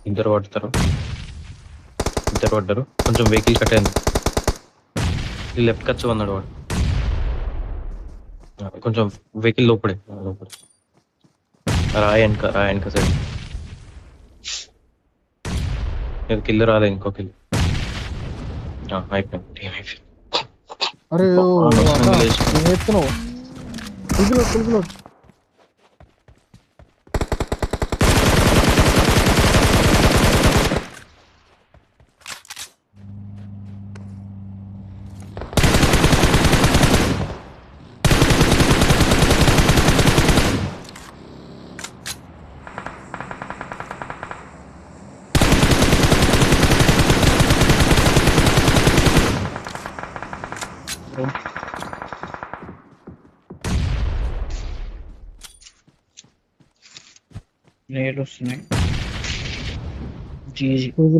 ఇద్దరు పడతారు, ఇద్దరు పడ్డారు. కొంచెం వెహికల్ కట్ అయింది. లెఫ్ట్ ఖర్చు అన్నాడు వాడు. కొంచెం వెహికల్ లోపడే లోపడే రాయనక సైడ్. ఇది కిల్లు రాలే, ఇంకో కిల్లు అయిపోయింది. టీం అయిపోయింది. అరే అనవసరంగా లేచి ఏం చేస్తున్నావు? కులుకులో నేడు వస్తున్నాయి. GG full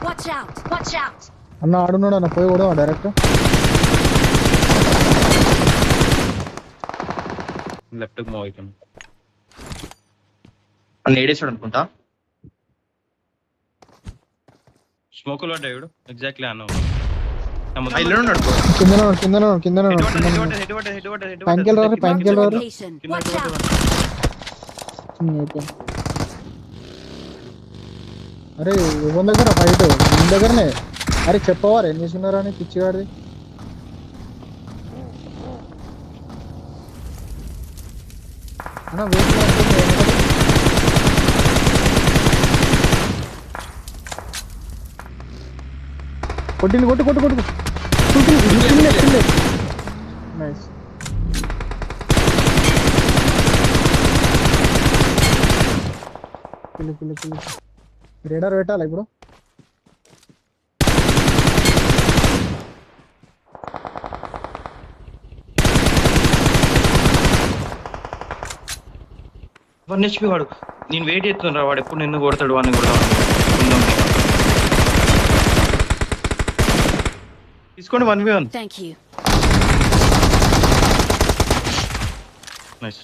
Watch out! Watch out! అన్న ఆడున్నాడు అన్న, పోయి కూడా డైరెక్ట్. లెఫ్ట్ మూవ్ అయిపోయింది. ఏడేసాడు అనుకుంటా. స్మోకులు పడ్డాయి చూడు. ఎగ్జాక్ట్లీ అన్న ఇల్లు ఉన్నాడు. కింద పైనకి వెళ్ళరారు. Location. Watch out! అరే ఎవరి దగ్గర ఫైట్? మీ దగ్గరనే. అరే చెప్పవారు ఏం చేస్తున్నారా అని పిచ్చిగాడిది. అన్న కొట్టింది, కొట్టు నైస్. పిల్లి రేడార్ పెట్టాలి ఇప్పుడు. వన్ హెచ్పి వాడు. నేను వెయిట్ చేస్తున్నా, వాడు ఎప్పుడు నిన్ను కొడతాడు వాడిని కొడతాను. తీసుకోండి 1v1. Thank you. నైస్.